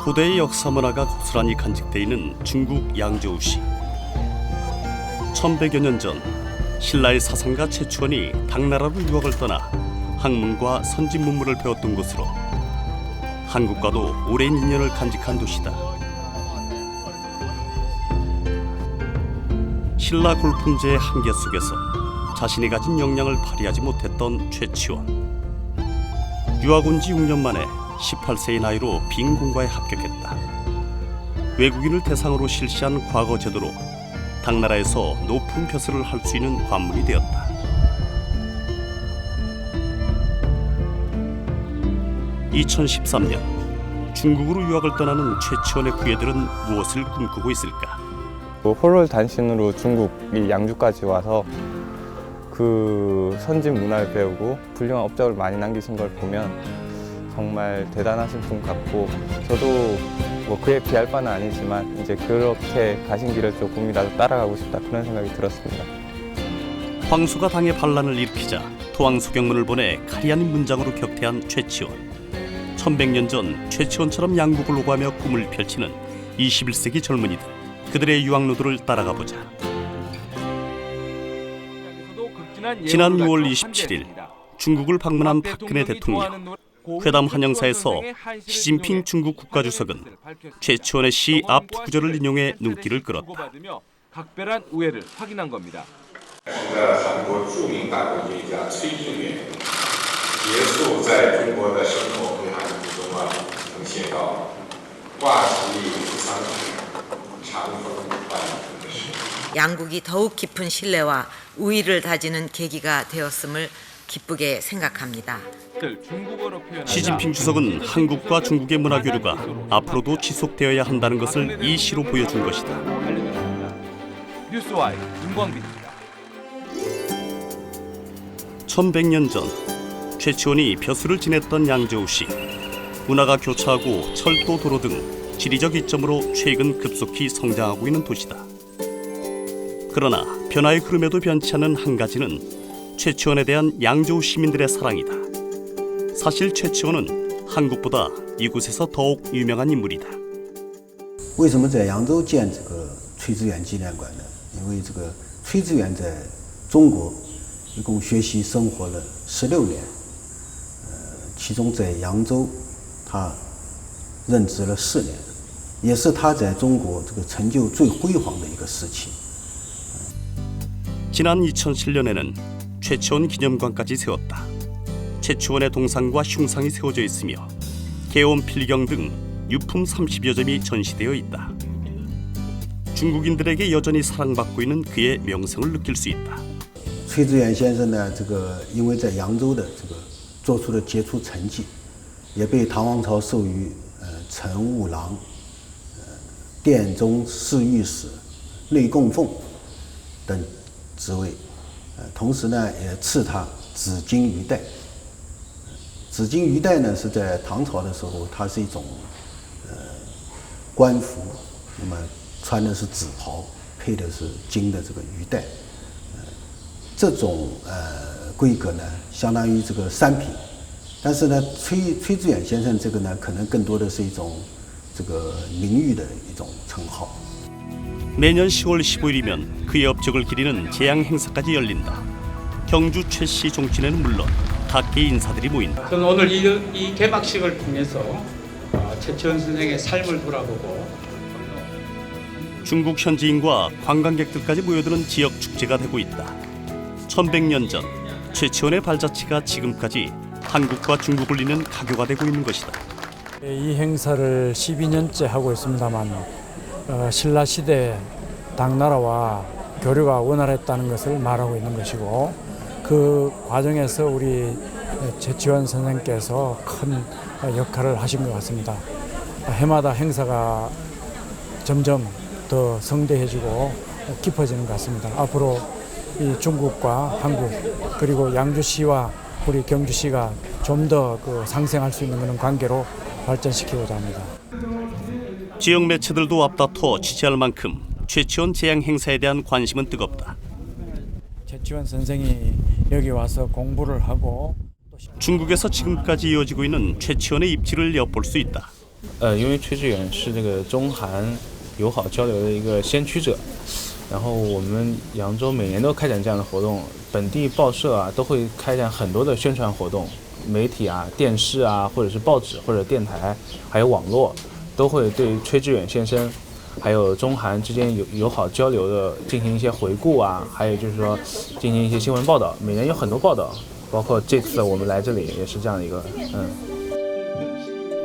토대의 역사 문화가 고스란히 간직되어 있는 중국 양저우시. 1100여 년 전 신라의 사상가 최추원이 당나라로 유학을 떠나 학문과 선진 문물을 배웠던 곳으로 한국과도 오랜 인연을 간직한 도시다. 신라 골품제의 한계 속에서 자신이 가진 역량을 발휘하지 못했던 최치원. 유학 온 지 6년 만에 18세의 나이로 빈공과에 합격했다. 외국인을 대상으로 실시한 과거 제도로 당나라에서 높은 벼슬을 할 수 있는 관문이 되었다. 2013년 중국으로 유학을 떠나는 최치원의 후예들은 무엇을 꿈꾸고 있을까? 홀롤 단신으로 중국 이 양주까지 와서 그 선진 문화를 배우고 훌륭한 업적을 많이 남기신 걸 보면 정말 대단하신 분 같고, 저도 뭐 그에 비할 바는 아니지만 이제 그렇게 가신 길을 조금이라도 따라가고 싶다, 그런 생각이 들었습니다. 황소가 당에 반란을 일으키자 토왕소경문을 보내 카리한 문장으로 격퇴한 최치원. 1100년 전 최치원처럼 양국을 오가며 꿈을 펼치는 21세기 젊은이들, 그들의 유학로들을 따라가 보자. 지난 6월 27일 중국을 방문한 박근혜 대통령. 회담 환영사에서 시진핑 중국 국가주석은 최치원의 시 앞 두 구절을 인용해 눈길을 끌었다. 각별한 우애를 확인한 겁니다. 양국이 더욱 깊은 신뢰와 우위를 다지는 계기가 되었음을 기쁘게 생각합니다. 시진핑 주석은 한국과 중국의 문화 교류가 앞으로도 지속되어야 한다는 것을 이 시로 보여준 것이다. 뉴스와이 김광빈입니다. 1100년 전 최치원이 벼슬을 지냈던 양저우시. 문화가 교차하고 철도, 도로 등 지리적 이점으로 최근 급속히 성장하고 있는 도시다. 그러나 변화의 흐름에도 변치 않은 한 가지는 최치원에 대한 양저우 시민들의 사랑이다. 사실 최치원은 한국보다 이곳에서 더욱 유명한 인물이다. 为什么在扬州建这个崔致远纪念馆呢？因为这个崔致远在中国一共学习生活了16年，其中在扬州他任职了4年，也是他在中国这个成就最辉煌的一个时期。 지난 2007년에는 최치원 기념관까지 세웠다. 최치원의 동상과 흉상이 세워져 있으며 개원 필경 등 유품 30여 점이 전시되어 있다. 중국인들에게 여전히 사랑받고 있는 그의 명성을 느낄 수 있다. 崔致远先生呢，这个因为在扬州的这个做出了杰出成绩，也被唐王朝授予乘务郎、殿中侍御史、内供奉等职位，同时呢也赐他紫金鱼带。紫金鱼带呢是在唐朝的时候，它是一种官服，那么穿的是紫袍，配的是金的这个鱼带。这种规格呢，相当于这个3品，但是呢，崔致远先生这个呢，可能更多的是一种这个名誉的一种称号。 매년 10월 15일이면 그의 업적을 기리는 제양 행사까지 열린다. 경주 최씨 종친회는 물론 각계 인사들이 모인다. 저는 오늘 이 개막식을 통해서 최치원 선생의 삶을 돌아보고 중국 현지인과 관광객들까지 모여드는 지역 축제가 되고 있다. 1100년 전 최치원의 발자취가 지금까지 한국과 중국을 잇는 가교가 되고 있는 것이다. 이 행사를 12년째 하고 있습니다만 신라 시대 당나라와 교류가 원활했다는 것을 말하고 있는 것이고, 그 과정에서 우리 최치원 선생께서 큰 역할을 하신 것 같습니다. 해마다 행사가 점점 더 성대해지고 깊어지는 것 같습니다. 앞으로 이 중국과 한국 그리고 양주시와 우리 경주시가 좀 더 상생할 수 있는 그런 관계로 발전시키고자 합니다. 지역 매체들도 앞다퉈 취재할 만큼 최치원 제양 행사에 대한 관심은 뜨겁다. 최치원 선생이 여기 와서 공부를 하고 중국에서 지금까지 이어지고 있는 최치원의 입지를 엿볼 수 있다. 因为崔志远是这个中韩友好交流的一个先驱者，然后我们扬州每年都开展这样的活动，本地报社啊都会开展很多的宣传活动，媒体啊、电视啊，或者是报纸或者电台，还有网络，都会对崔志远先生，还有中韩之间友好交流的进行一些回顾啊，还有就是说进行一些新闻报道，每年有很多报道，包括这次我们来这里也是这样的一个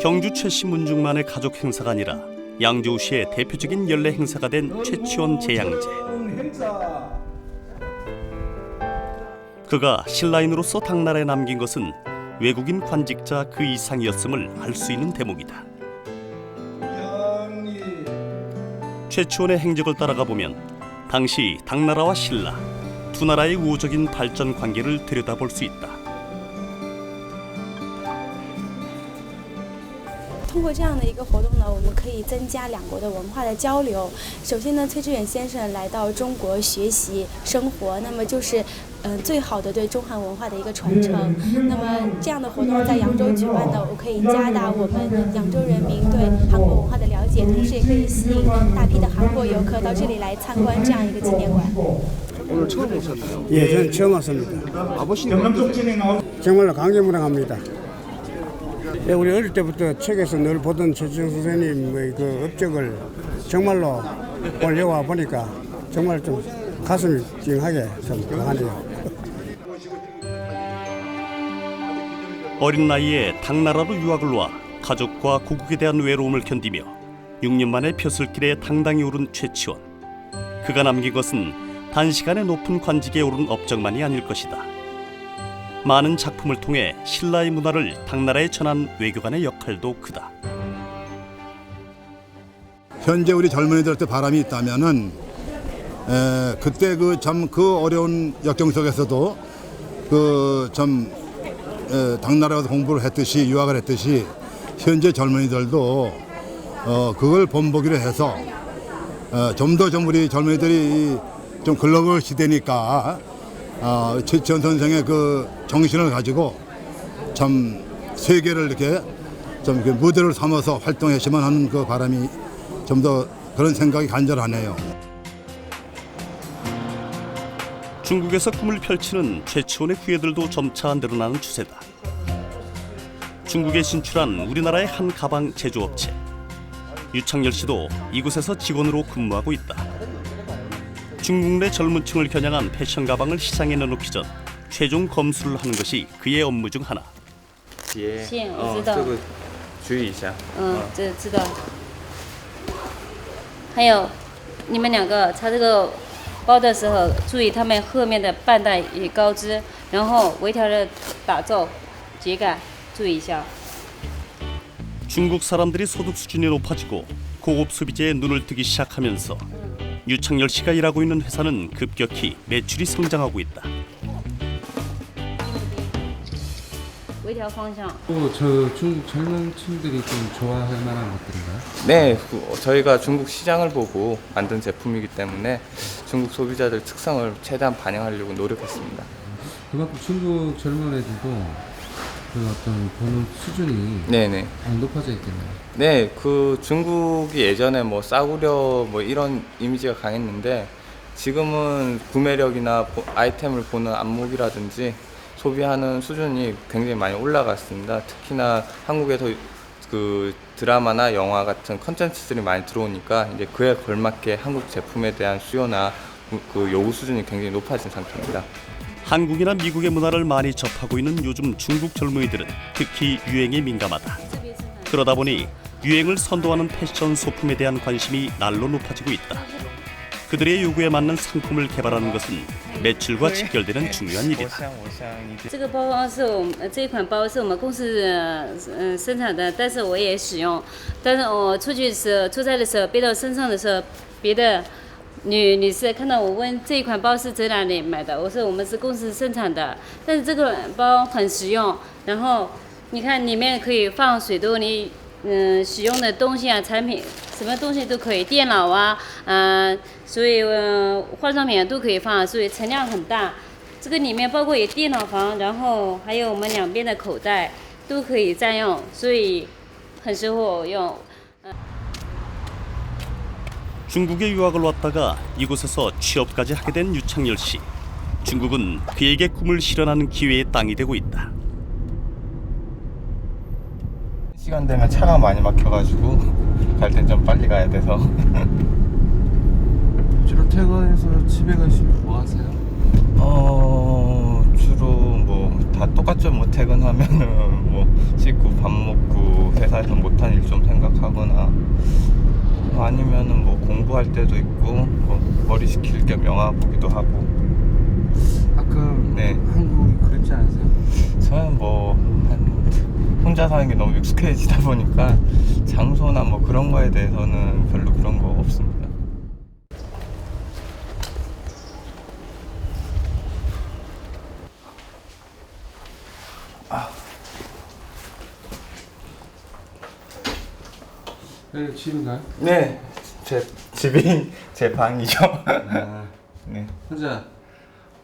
경주 최씨 문중만의 가족 행사가 아니라 양조시의 대표적인 연례 행사가 된 최치원 제양제. 그가 신라인으로서 당나라에 남긴 것은 외국인 관직자 그 이상이었음을 알 수 있는 대목이다. 최치원의 행적을 따라가 보면 당시 당나라와 신라 두 나라의 우호적인 발전 관계를 들여다볼 수 있다. 通过这样的一个活动呢，我们可以增加两国的文化的交流。首先呢，崔志远先生来到中国学习生活，那么就是最好的对中韩文化的一个传承。那么这样的活动在扬州举办呢，我可以加大我们扬州人民对韩国文化的了解，同时也可以吸引大批的韩国游客到这里来参观这样一个纪念馆。 오늘 처음 오셨나요? 예, 저는 처음 왔습니다. 아버님은 정말로 강개무량합니다. 예, 우리 어릴 때부터 책에서 늘 보던 최치원 선생님의 그 업적을 정말로 오늘 여기 와 보니까 정말 좀 가슴이 찡하게 좀 강하네요. 어린 나이에 당나라로 유학을 와 가족과 고국에 대한 외로움을 견디며 6년 만에 벼슬길에 당당히 오른 최치원. 그가 남긴 것은 단시간에 높은 관직에 오른 업적만이 아닐 것이다. 많은 작품을 통해 신라의 문화를 당나라에 전한 외교관의 역할도 크다. 현재 우리 젊은이들한테 바람이 있다면은 그때 그 참 그 어려운 역경 속에서도 그 참 당나라에서 공부를 했듯이 유학을 했듯이 현재 젊은이들도 그걸 본보기로 해서 좀 더 좀 우리 젊은이들이 좀 글로벌 시대니까 최치원 선생의 그 정신을 가지고 참 세계를 이렇게 좀 이렇게 무대를 삼아서 활동했으면 하는 그 바람이 좀 더 그런 생각이 간절하네요. 중국에서 꿈을 펼치는 최치원의 후예들도 점차 늘어나는 추세다. 중국에 진출한 우리나라의 한 가방 제조업체. 유창열 씨도 이곳에서 직원으로 근무하고 있다. 중국 내 젊은 층을 겨냥한 패션 가방을 시장에 내놓기 전 최종 검수를 하는 것이 그의 업무 중 하나. 这个注意一下。这知道。还有，你们两个插这个包的时候，注意他们后面的半带与高支，然后微调的打皱、秸秆，注意一下。 중국 사람들이 소득 수준이 높아지고 고급 소비재에 눈을 뜨기 시작하면서 유창열 씨가 일하고 있는 회사는 급격히 매출이 성장하고 있다. 微调方向。 저 중국 젊은 층들이 좀 좋아할 만한 것들인가요? 네, 저희가 중국 시장을 보고 만든 제품이기 때문에 중국 소비자들 특성을 최대한 반영하려고 노력했습니다. 그만큼 중국 젊은 애들도 그 어떤 보는 수준이 네네 높아져 있겠네요. 네, 그 중국이 예전에 뭐 싸구려 뭐 이런 이미지가 강했는데 지금은 구매력이나 아이템을 보는 안목이라든지 소비하는 수준이 굉장히 많이 올라갔습니다. 특히나 한국에서 그 드라마나 영화 같은 컨텐츠들이 많이 들어오니까 이제 그에 걸맞게 한국 제품에 대한 수요나 그 요구 수준이 굉장히 높아진 상태입니다. 한국이나 미국의 문화를 많이 접하고 있는 요즘 중국 젊은이들은 특히 유행에 민감하다. 그러다 보니 유행을 선도하는 패션 소품에 대한 관심이 날로 높아지고 있다. 그들의 요구에 맞는 상품을 개발하는 것은 매출과 직결되는 중요한 일이다. 这个包是我们这一款包是我们公司生产的，但是我也使用。但是我出差的时候背到身上的时候，别的女士看到我问这一款包是在哪里买的，我说我们是公司生产的，但是这个包很实用。然后你看里面可以放水多，你使用的东西啊，产品什么东西都可以，电脑啊，所以化妆品都可以放，所以陈量很大。这个里面包括有电脑房，然后还有我们两边的口袋都可以占用，所以很适合我用。 중국에 유학을 왔다가 이곳에서 취업까지 하게 된 유창열 씨. 중국은 그에게 꿈을 실현하는 기회의 땅이 되고 있다. 시간 되면 차가 많이 막혀가지고 갈 땐 좀 빨리 가야 돼서. 주로 퇴근해서 집에 가시면 뭐 하세요? 주로 뭐 다 똑같죠. 뭐 퇴근하면은 뭐 씻고 밥 먹고 회사에서 못한 일 좀 생각하거나 아니면은 뭐 공부할 때도 있고 뭐 머리 식힐 겸 영화 보기도 하고. 가끔 네. 한국이 그립지 않으세요? 저는 뭐 혼자 사는 게 너무 익숙해지다 보니까 장소나 뭐 그런 거에 대해서는 별로 그런 거 없습니다. 네, 집인가요? 네, 제 집이 제 방이죠. 네.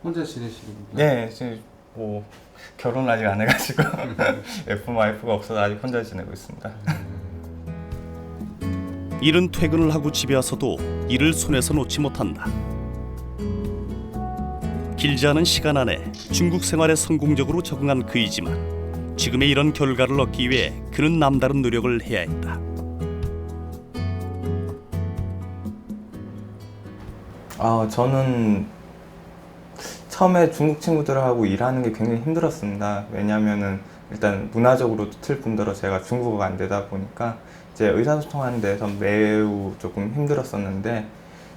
혼자 지내시는 건가요? 네, 지금 뭐 결혼 아직 안 해가지고 와이프가 없어서 아직 혼자 지내고 있습니다. 이른 퇴근을 하고 집에 와서도 일을 손에서 놓지 못한다. 길지 않은 시간 안에 중국 생활에 성공적으로 적응한 그이지만 지금의 이런 결과를 얻기 위해 그는 남다른 노력을 해야 했다. 저는 처음에 중국 친구들하고 일하는 게 굉장히 힘들었습니다. 왜냐하면은 일단 문화적으로 틀 뿐더러 제가 중국어가 안 되다 보니까 이제 의사소통하는 데서 매우 조금 힘들었었는데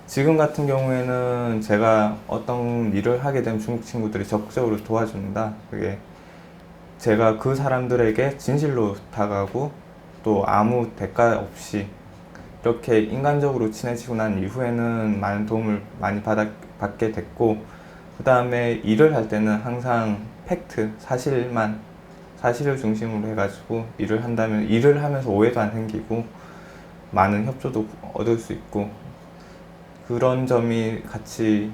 지금 같은 경우에는 제가 어떤 일을 하게 되면 중국 친구들이 적극적으로 도와줍니다. 그게 제가 그 사람들에게 진실로 다가가고 또 아무 대가 없이 이렇게 인간적으로 친해지고 난 이후에는 많은 도움을 많이 받게 됐고 그 다음에 일을 할 때는 항상 팩트, 사실을 중심으로 해가지고 일을 한다면 일을 하면서 오해도 안 생기고 많은 협조도 얻을 수 있고 그런 점이 같이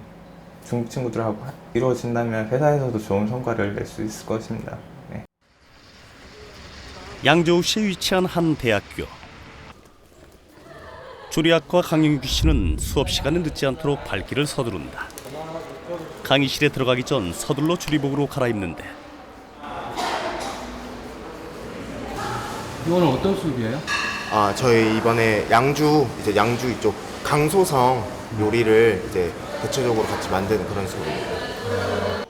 중국 친구들하고 이루어진다면 회사에서도 좋은 성과를 낼 수 있을 것입니다. 네. 양저우시에 위치한 한 대학교. 조리학과 강영규 씨는 수업 시간에 늦지 않도록 발길을 서두른다. 강의실에 들어가기 전 서둘러 조리복으로 갈아입는데 이거는 어떤 수업이에요? 저희 이번에 양주 이쪽 강소성 요리를 이제 대체적으로 같이 만드는 그런 수업입니다.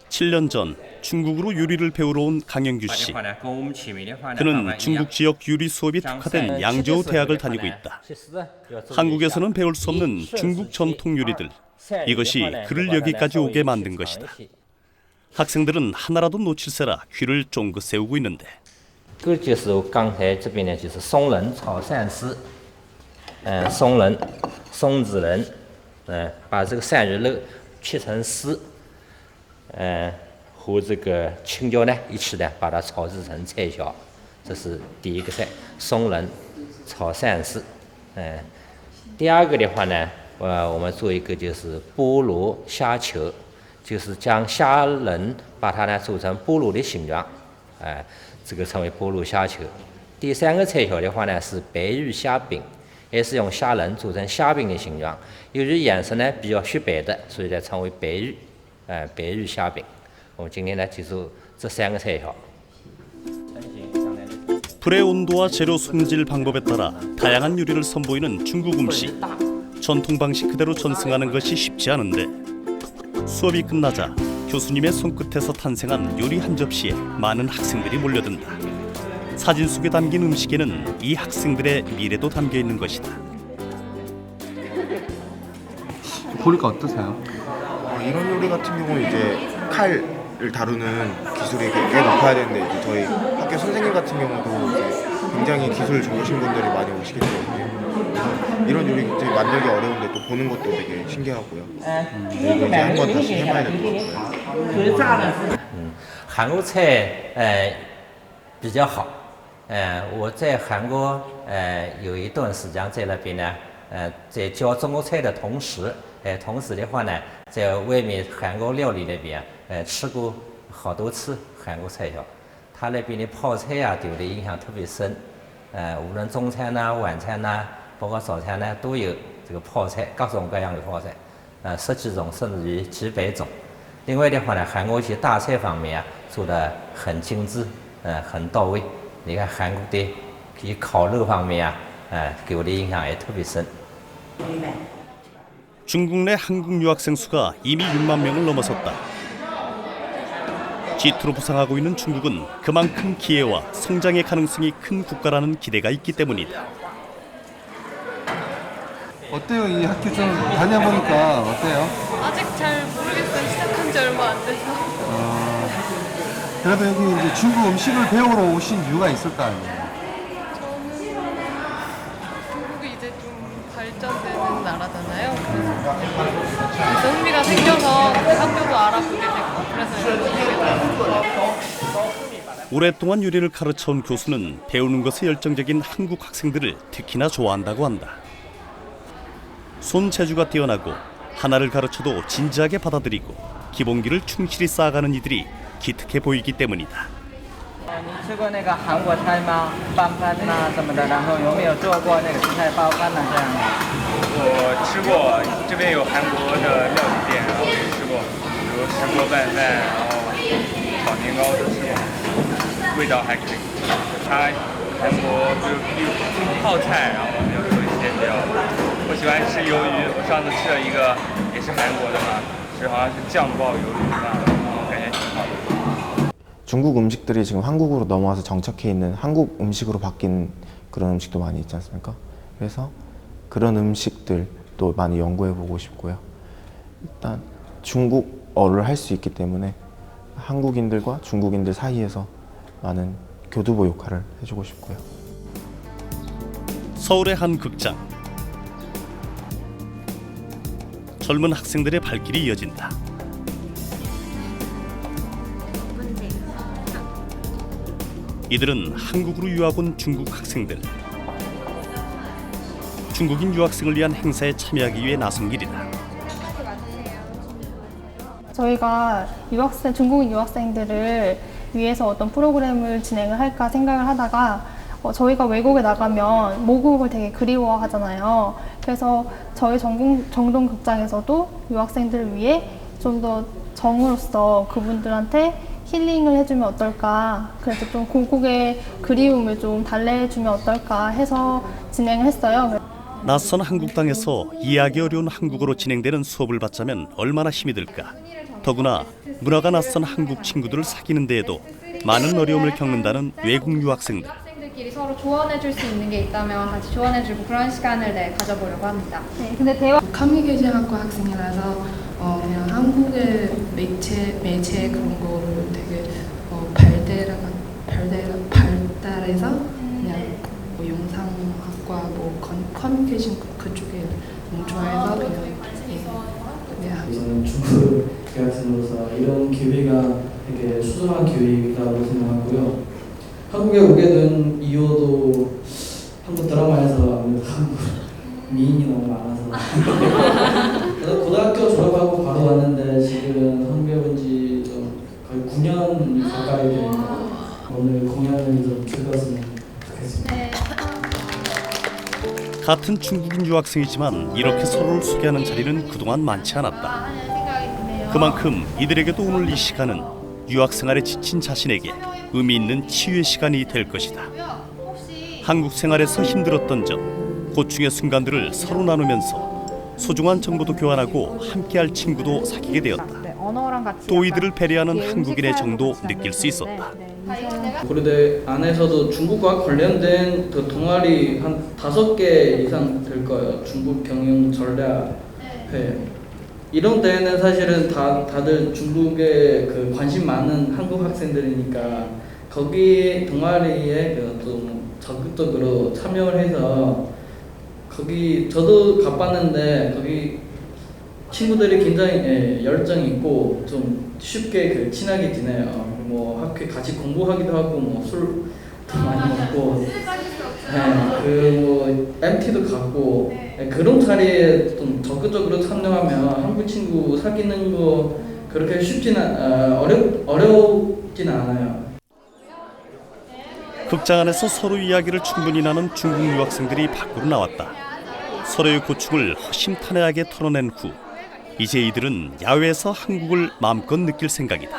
7년 전 중국으로 요리를 배우러 온 강영규 씨. 그는 중국 지역 요리 수업이 특화된 양저우 대학을 다니고 있다. 한국에서는 배울 수 없는 중국 전통 요리들. 이것이 그를 여기까지 오게 만든 것이다. 학생들은 하나라도 놓칠세라 귀를 쫑긋 세우고 있는데. 这就是我刚才这边呢，就是松仁炒鳝丝，松子仁，把这个鳝鱼肉切成丝，和这个青椒呢一起呢把它炒制成菜肴，这是第一个菜，松仁炒鳝丝，第二个的话呢，我们做一个就是菠萝虾球，就是将虾仁把它呢做成菠萝的形状，这个称为菠萝虾球。第三个菜肴的话呢是白玉虾饼，也是用虾仁做成虾饼的形状，由于颜色呢比较雪白的，所以呢称为白玉虾饼。我们今天呢就做这三个菜肴。 불의 온도와 재료 손질 방법에 따라 다양한 요리를 선보이는 중국 음식. 전통 방식 그대로 전승하는 것이 쉽지 않은데 수업이 끝나자 교수님의 손끝에서 탄생한 요리 한 접시에 많은 학생들이 몰려든다. 사진 속에 담긴 음식에는 이 학생들의 미래도 담겨 있는 것이다. 보니까 어떠세요? 이런 요리 같은 경우는 이제 칼을 다루는 기술이 꽤 높아야 되는데 이제 저희 학교 선생님 같은 경우도 이제 굉장히 기술 좋으신 분들이 많이 오시기 때문에 이런 요리 굉장히 만들기 어려운데 또 보는 것도 되게 신기하고요. 그리고 이제 한번 다시 해봐야 될 것 같고요. 韩国菜比较好，我在韩国有一段时间在那边呢，在教中国菜的同时，同时的话呢，在外面韩国料理那边吃过好多次韩国菜肴，他那边的泡菜啊，对我的印象特别深。无论中餐呐、晚餐呐，包括早餐呢，都有这个泡菜，各种各样的泡菜，10几种甚至于几百种。另外的话呢，韩国一些大菜方面啊，做得很精致，很到位。你看韩国的이烤肉方面啊，给我的印象也特别深。 중국 내 한국 유학생 수가 이미 6만 명을 넘어섰다. G2로 부상하고 있는 중국은 그만큼 기회와 성장의 가능성이 큰 국가라는 기대가 있기 때문이다. 어때요? 이 학교 좀 다녀보니까 어때요? 아직 잘 모르겠어요. 시작한 지 얼마 안 돼서. 그래도 여기 이제 중국 음식을 배우러 오신 이유가 있을 거 아니에요? 중국이 이제 좀 발전되는 나라잖아요. 그래서 흥미가 생겨서 그 학교도 알아보게 됐고 그래서 여기 오게 됐어요. 오랫동안 요리를 가르쳐온 교수는 배우는 것에 열정적인 한국 학생들을 특히나 좋아한다고 한다. 손재주가 뛰어나고 하나를 가르쳐도 진지하게 받아들이고 기본기를 충실히 쌓아가는 이들이 기특해 보이기 때문이다. 你吃过那个韩国菜吗？拌饭呐什么的，然后有没有做过那个紫菜包饭呐这样的？我吃过，这边有韩国的料理店，然后也吃过，比如石锅拌饭，然后炒年糕都吃过，味道还可以。它韩国比如泡菜，然后有做一些比较，我喜欢吃鱿鱼，我上次吃了一个也是韩国的嘛，是好像是酱爆鱿鱼那样的，感觉挺好的。 중국 음식들이 지금 한국으로 넘어와서 정착해 있는 한국 음식으로 바뀐 그런 음식도 많이 있지 않습니까? 그래서 그런 음식들도 많이 연구해 보고 싶고요. 일단 중국어를 할 수 있기 때문에 한국인들과 중국인들 사이에서 많은 교두보 역할을 해주고 싶고요. 서울의 한 극장. 젊은 학생들의 발길이 이어진다. 이들은 한국으로 유학 온 중국 학생들. 중국인 유학생을 위한 행사에 참여하기 위해 나선 길이다. 저희가 중국인 유학생들을 위해서 어떤 프로그램을 진행을 할까 생각을 하다가 저희가 외국에 나가면 모국을 되게 그리워하잖아요. 그래서 저희 정동극장에서도 유학생들을 위해 좀 더 정으로서 그분들한테 힐링을 해주면 어떨까, 그래서 좀 고국의 그리움을 좀 달래주면 어떨까 해서 진행을 했어요. 낯선 한국 땅에서 이해하기 어려운 한국어로 진행되는 수업을 받자면 얼마나 힘이 들까. 더구나 문화가 낯선 한국 친구들을 사귀는 데에도 많은 어려움을 겪는다는 외국 유학생들. 학생들끼리 서로 조언해줄 수 있는 게 있다면 같이 조언해주고 그런 시간을 가져보려고 합니다. 네, 근데 커뮤니케이션학과 학생이라서 그냥 한국의 매체 그런 거를 되게 발달해서 그냥 뭐 영상학과 뭐 커뮤니케이션 그쪽에 너무 좋아해서 그냥 저는 중국 대학생으로서 이런 기회가 되게 소중한 기회라고 생각하고요. 한국에 오게 된 이유도 한국 드라마에서 아무래도 한국 미인이 너무 많아서 고등학교 졸업하고 바로 왔는데 지금 한국에 온 지 좀 거의 9년 가까이 되니까 오늘 공연을 좀 즐겼으면 좋겠습니다. 같은 중국인 유학생이지만 이렇게 서로를 소개하는 자리는 그동안 많지 않았다. 그만큼 이들에게도 오늘 이 시간은 유학생활에 지친 자신에게 의미 있는 치유의 시간이 될 것이다. 한국 생활에서 힘들었던 점, 고충의 순간들을 서로 나누면서 소중한 정보도 교환하고 함께할 친구도 사귀게 되었다. 또 이들을 배려하는 한국인의 정도 느낄 수 있었다. 고려대 안에서도 중국과 관련된 그 동아리 한 5개 이상 될 거예요. 중국 경영 전략회. 이런 데는 사실은 다들 중국에 그 관심 많은 한국 학생들이니까 거기 동아리에 좀 적극적으로 참여를 해서 거기 저도 가봤는데 거기 친구들이 굉장히 열정이 있고 좀 쉽게 친하게 지내요. 뭐 학교에 같이 공부하기도 하고 뭐 술도 많이 먹고 뭐 MT도 갔고 그런 자리에 좀 적극적으로 참여하면 한국 친구 사귀는 거 그렇게 어렵진 않아요. 극장 안에서 서로 이야기를 충분히 나눈 중국 유학생들이 밖으로 나왔다. 서로의 고충을 허심탄회하게 털어낸 후 이제 이들은 야외에서 한국을 마음껏 느낄 생각이다.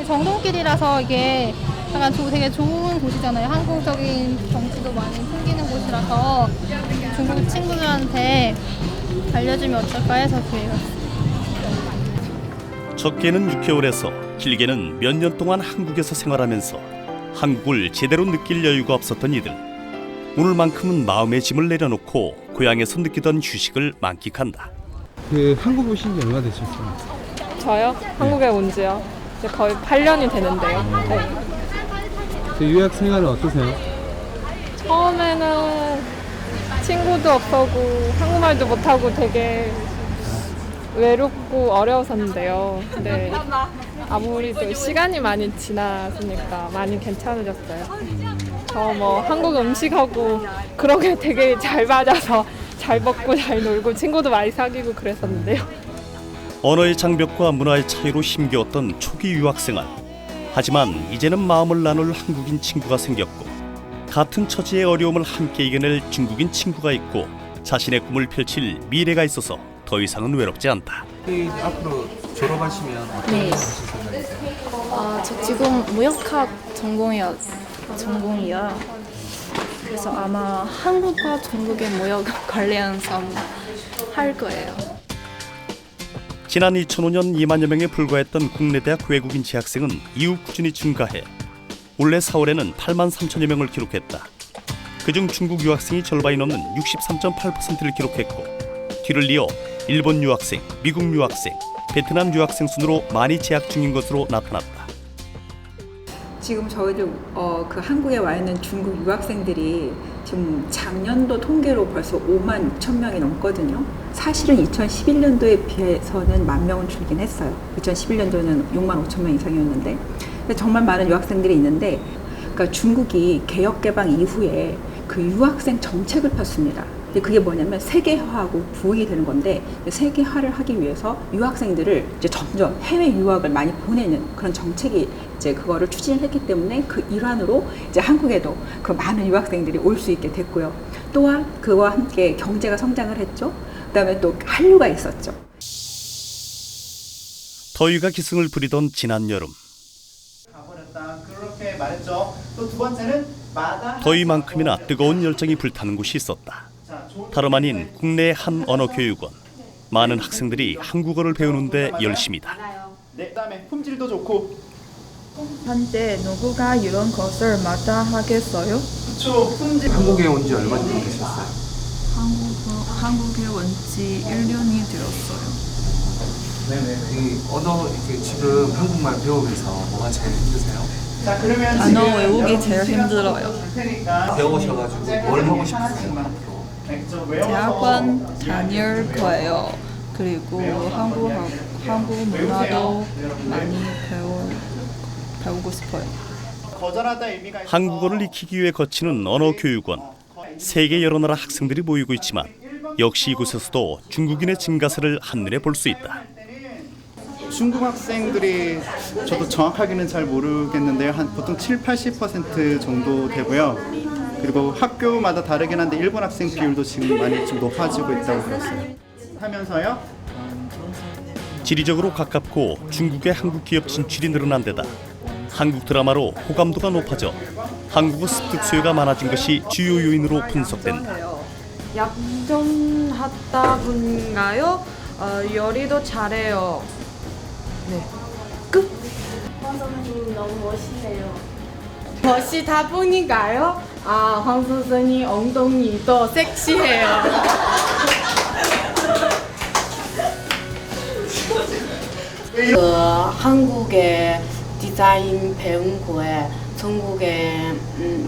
정동길이라서 이게 약간 되게 좋은 곳이잖아요. 한국적인 정치도 많이 풍기는 곳이라서 중국 친구들한테 알려주면 어떨까 해서 기회가 왔어요. 적게는 6개월에서 길게는 몇 년 동안 한국에서 생활하면서 한국을 제대로 느낄 여유가 없었던 이들. 오늘만큼은 마음의 짐을 내려놓고 고향에서 느끼던 휴식을 만끽한다. 한국 오신 지 얼마 되셨어요? 저요? 한국에 온 지요? 이제 거의 8년이 되는데요. 네. 유학 생활은 어떠세요? 처음에는 친구도 없었고 한국말도 못하고 되게 외롭고 어려웠었는데요. 근데 아무래도 시간이 많이 지났으니까 많이 괜찮아졌어요. 저 뭐 한국 음식하고 그런 게 되게 잘 맞아서 잘 먹고 잘 놀고 친구도 많이 사귀고 그랬었는데요. 언어의 장벽과 문화의 차이로 힘겨웠던 초기 유학생활. 하지만 이제는 마음을 나눌 한국인 친구가 생겼고 같은 처지의 어려움을 함께 이겨낼 중국인 친구가 있고 자신의 꿈을 펼칠 미래가 있어서 더 이상은 외롭지 않다. 앞으로 졸업하시면 어떤 일 하실 생각이세요? 저 지금 무역학 전공이요. 그래서 아마 한국과 중국의 무역 관련 사업 할 거예요. 지난 2005년 2만여 명에 불과했던 국내 대학 외국인 재학생은 이후 꾸준히 증가해 올해 4월에는 8만 3천여 명을 기록했다. 그중 중국 유학생이 절반이 넘는 63.8%를 기록했고 뒤를 이어 일본 유학생, 미국 유학생, 베트남 유학생 순으로 많이 재학 중인 것으로 나타났다. 지금 저희들 그 한국에 와 있는 중국 유학생들이 지금 작년도 통계로 벌써 5만 6천 명이 넘거든요. 사실은 2011년도에 비해서는 1만 명은 줄긴 했어요. 2011년도에는 6만 5천 명 이상이었는데 정말 많은 유학생들이 있는데 그러니까 중국이 개혁 개방 이후에 그 유학생 정책을 폈습니다. 근데 그게 뭐냐면 세계화하고 부흥이 되는 건데 세계화를 하기 위해서 유학생들을 이제 점점 해외 유학을 많이 보내는 그런 정책이 이제 그거를 추진을 했기 때문에 그 일환으로 이제 한국에도 그 많은 유학생들이 올 수 있게 됐고요. 또한 그와 함께 경제가 성장을 했죠. 그다음에 또 한류가 있었죠. 더위가 기승을 부리던 지난 여름. 그렇게 말했죠. 또 두 번째는 더위만큼이나 뜨거운 열정이 불타는 곳이 있었다. 다름 아닌 국내 한 언어교육원. 많은 학생들이 한국어를 배우는데 열심이다. 네, 그다음에 품질도 좋고. 한때 누구가 이런 것을 마다하겠어요? 그렇죠. 품질. 한국에 온 지 얼마 정도 되셨어요? 한국에 온 지 1년이 되었어요. 네네. 이 언어 지금 한국말 배우면서 뭐가 제일 힘드세요? 자, 그러면 단어 외우기 제일 힘들어요. 배우셔가지고 뭘 하고 싶으세요? 대학원 다닐 거예요. 그리고 한국 문화도 많이 배우고 싶어요. 거절하다 의미가 있어서 한국어를 익히기 위해 거치는 언어교육원. 세계 여러 나라 학생들이 모이고 있지만 역시 이곳에서도 중국인의 증가세를 한눈에 볼 수 있다. 중국 학생들이 저도 정확하게는 잘 모르겠는데요. 한 보통 7-80% 정도 되고요. 그리고 학교마다 다르긴 한데 일본 학생 비율도 지금 많이 좀 높아지고 있다고 들었어요. 하면서요. 지리적으로 가깝고 중국의 한국 기업 진출이 늘어난 데다 한국 드라마로 호감도가 높아져 한국어 습득 수요가 많아진 것이 주요 요인으로 분석된다. 약점하다 보니까요. 요리도 잘해요. 네. 끝. 황 선생님 너무 멋있네요. 멋있다 보니까요. 황 선생님 엉덩이도 섹시해요. 한국의 디자인 배운 거에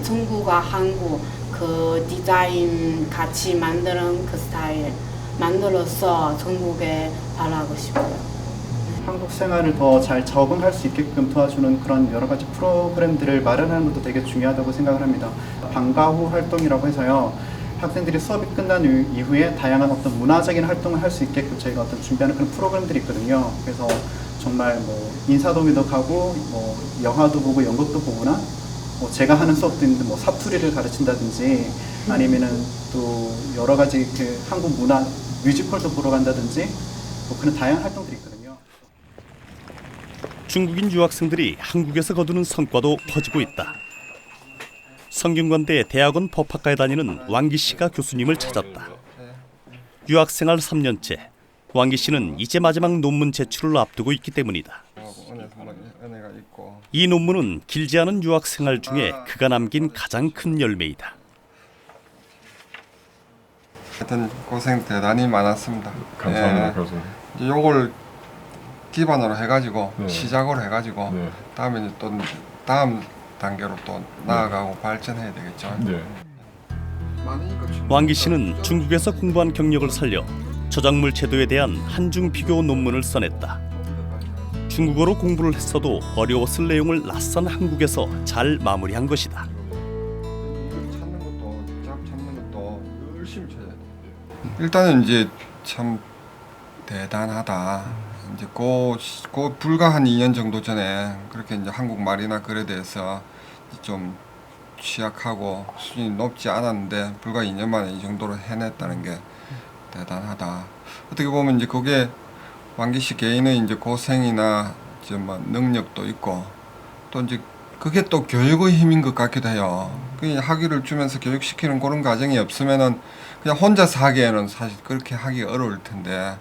중국과 한국 그 디자인 같이 만드는 그 스타일 만들어서 중국에 바라고 싶어요. 한국 생활을 더 잘 적응할 수 있게끔 도와주는 그런 여러 가지 프로그램들을 마련하는 것도 되게 중요하다고 생각을 합니다. 방과 후 활동이라고 해서요. 학생들이 수업이 끝난 이후에 다양한 어떤 문화적인 활동을 할 수 있게끔 저희가 어떤 준비하는 그런 프로그램들이 있거든요. 그래서 정말 뭐 인사동에도 가고 뭐 영화도 보고 연극도 보거나 뭐 제가 하는 수업도 있는데 뭐 사투리를 가르친다든지 아니면은 또 여러 가지 그 한국 문화 뮤지컬도 보러 간다든지 뭐 그런 다양한 활동들이 있거든요. 중국인 유학생들이 한국에서 거두는 성과도 커지고 있다. 성균관대 대학원 법학과에 다니는 왕기 씨가 교수님을 찾았다. 유학생활 3년째, 왕기 씨는 이제 마지막 논문 제출을 앞두고 있기 때문이다. 이 논문은 길지 않은 유학생활 중에 그가 남긴 가장 큰 열매이다. 하여튼 고생 대단히 많았습니다. 감사합니다, 교수님. 이걸 기반으로 해가지고 네. 시작으로 해가지고 네. 다음에 이제 또 다음 단계로 또 나아가고 발전해야 되겠죠. 네. 왕기 씨는 중국에서 공부한 경력을 살려 저작물 제도에 대한 한중 비교 논문을 써냈다. 중국어로 공부를 했어도 어려웠을 내용을 낯선 한국에서 잘 마무리한 것이다. 일단은 이제 참 대단하다. 이제 그 불과 한 2년 정도 전에 그렇게 이제 한국말이나 글에 대해서 좀 취약하고 수준이 높지 않았는데 불과 2년 만에 이 정도로 해냈다는 게 대단하다. 어떻게 보면 이제 그게 왕기 씨 개인의 이제 고생이나 뭐 능력도 있고 또 이제 그게 또 교육의 힘인 것 같기도 해요. 그 학위를 주면서 교육시키는 그런 과정이 없으면은 그냥 혼자서 하기에는 사실 그렇게 하기 어려울 텐데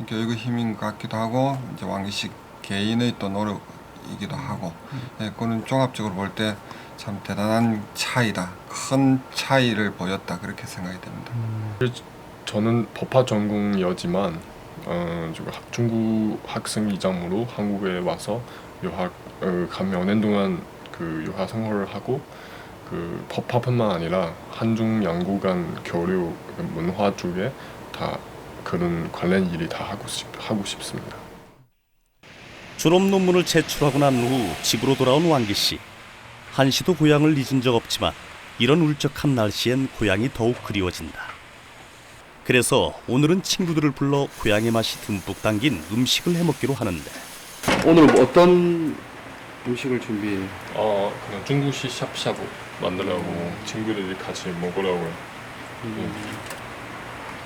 교육의 힘인 것 같기도 하고 이제 왕기 씨 개인의 또 노력이기도 하고 예, 그거는 종합적으로 볼 때 참 대단한 차이다. 큰 차이를 보였다 그렇게 생각이 됩니다. 저는 법학 전공이었지만 중국 학생 이장으로 한국에 와서 유학 한 몇 년 동안 그 유학 생활을 하고 그 법학뿐만 아니라 한중 양국 간 교류 문화 쪽에 다 그런 관련 일이 다 하고 싶습니다. 졸업 논문을 제출하고 난 후 집으로 돌아온 왕기 씨. 한시도 고향을 잊은 적 없지만 이런 울적한 날씨엔 고향이 더욱 그리워진다. 그래서 오늘은 친구들을 불러 고향의 맛이 듬뿍 담긴 음식을 해먹기로 하는데 오늘 뭐 어떤 음식을 준비해요? 그냥 중국식 샤브샤브 만들려고 친구들이 같이 먹으려고요.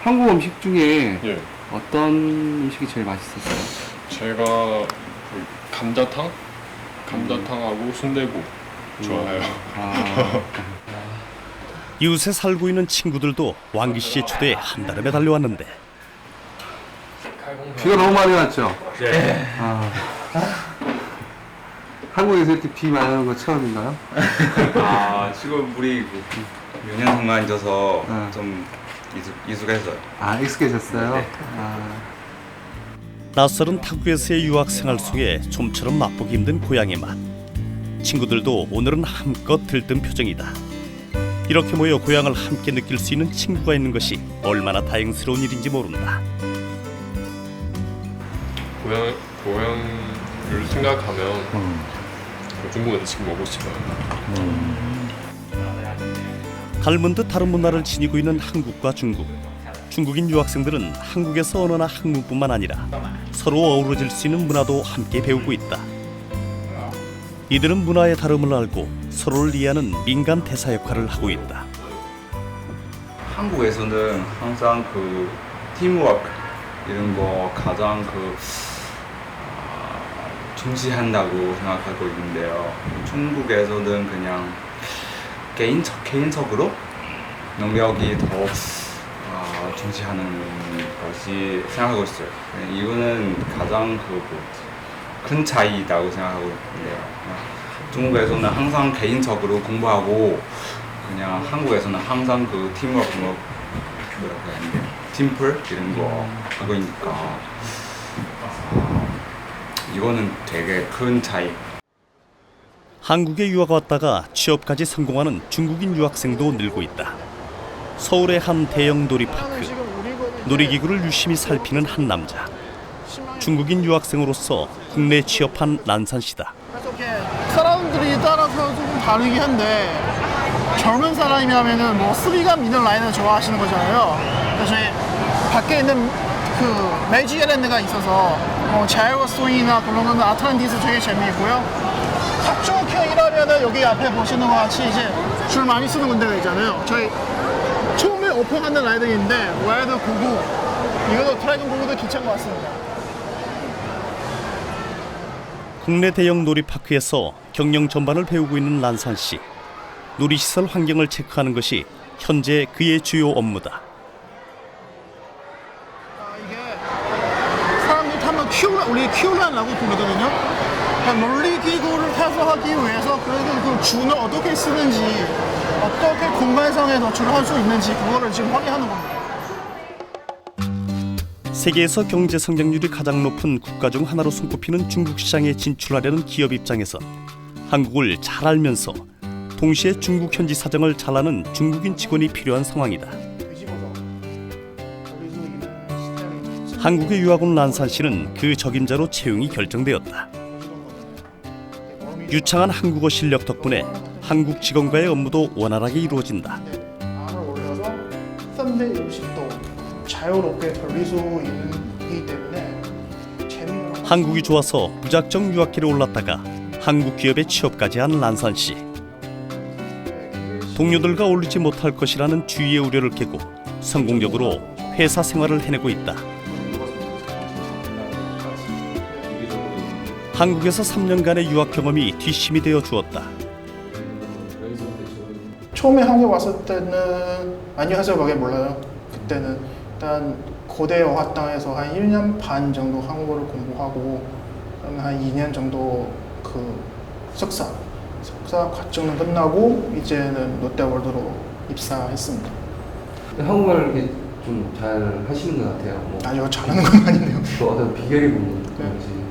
한국 음식 중에 예. 어떤 음식이 제일 맛있었어요? 제가 그 감자탕하고 순대국 좋아해요. 이웃에 살고 있는 친구들도 왕기 씨의 초대에 한달음에 달려왔는데 비가 너무 많이 왔죠? 네. 한국에서 이렇게 비 많이 오는 거 처음인가요? 지금 우리 몇 년 동안 있어서 좀 익숙했어요. 익숙해졌어요? 네. 낯설은 타국에서의 유학생활 속에 좀처럼 맛보기 힘든 고향의 맛. 친구들도 오늘은 한껏 들뜬 표정이다. 이렇게 모여 고향을 함께 느낄 수 있는 친구가 있는 것이 얼마나 다행스러운 일인지 모른다. 고향을 생각하면 중국 음식 먹고 싶어요. 닮은 듯 다른 문화를 지니고 있는 한국과 중국. 중국인 유학생들은 한국에서 언어나 학문뿐만 아니라 서로 어우러질 수 있는 문화도 함께 배우고 있다. 이들은 문화의 다름을 알고 서로를 이해하는 민간 대사 역할을 하고 있다. 한국에서는 항상 그 팀워크 이런 거 가장 중시한다고 생각하고 있는데요. 중국에서는 그냥 개인적으로 능력이 더 중시하는 것이 생각하고 있어요. 이거는 가장 큰 차이라고 생각하고 있는데요. 중국에서는 항상 개인적으로 공부하고 그냥 한국에서는 항상 그 팀워크 팀플 이런 거 하고 있으니까 이거는 되게 큰 차이. 한국에 유학 왔다가 취업까지 성공하는 중국인 유학생도 늘고 있다. 서울의 한 대형 놀이파크. 놀이기구를 유심히 살피는 한 남자. 중국인 유학생으로서 국내 취업한 난산씨다. 사람들이 따라서 조금 다르긴 한데 젊은 사람이라면은 뭐 스리감 있는 라인을 좋아하시는 거잖아요. 그래서 밖에 있는 그 매지아일랜드가 있어서 뭐 자이로스윙이나 그런 거는 아틀란티스 되게 재미있고요. 합중형이라면은 여기 앞에 보시는 것 같이 이제 줄 많이 쓰는 군데가 있잖아요. 저희 처음에 오픈하는 라이딩인데 와이드 99 이것도 트라이건 99도 기차인 것 같습니다. 국내 대형 놀이파크에서 경영 전반을 배우고 있는 란산 씨. 놀이시설 환경을 체크하는 것이 현재 그의 주요 업무다. 사람들이 타면 우리 큐런이라고 부르거든요. 그러니까 놀이기구를 타서 하기 위해서 그 줄을 어떻게 쓰는지, 어떻게 공간상에 노출을 할 수 있는지 그거를 지금 확인하는 겁니다. 세계에서 경제 성장률이 가장 높은 국가 중 하나로 손꼽히는 중국 시장에 진출하려는 기업 입장에선 한국을 잘 알면서 동시에 중국 현지 사정을 잘 아는 중국인 직원이 필요한 상황이다. 한국에 유학 온 란산 씨는 그 적임자로 채용이 결정되었다. 유창한 한국어 실력 덕분에 한국 직원과의 업무도 원활하게 이루어진다. 알을 올려서 360도 자유롭게 돌릴 수 있기 때문에 재미있는 한국이 좋아서 무작정 유학길에 올랐다가 한국 기업에 취업까지 한 란산 씨. 동료들과 어울리지 못할 것이라는 주위의 우려를 깨고 성공적으로 회사 생활을 해내고 있다. 한국에서 3년간의 유학 경험이 뒷심이 되어 주었다. 처음에 한국에 왔을 때는 안녕하세요밖에 몰라요. 그때는 일단 고대 어학당에서 한 1년 반 정도 한국어를 공부하고 그다음에 한 2년 정도 그 석사 과정은 끝나고 이제는 롯데월드로 입사했습니다. 한국말 이렇게 좀 잘 하시는 것 같아요. 뭐. 아니요, 잘하는 건 아닌데요. 또 어떤 비결이 뭔지.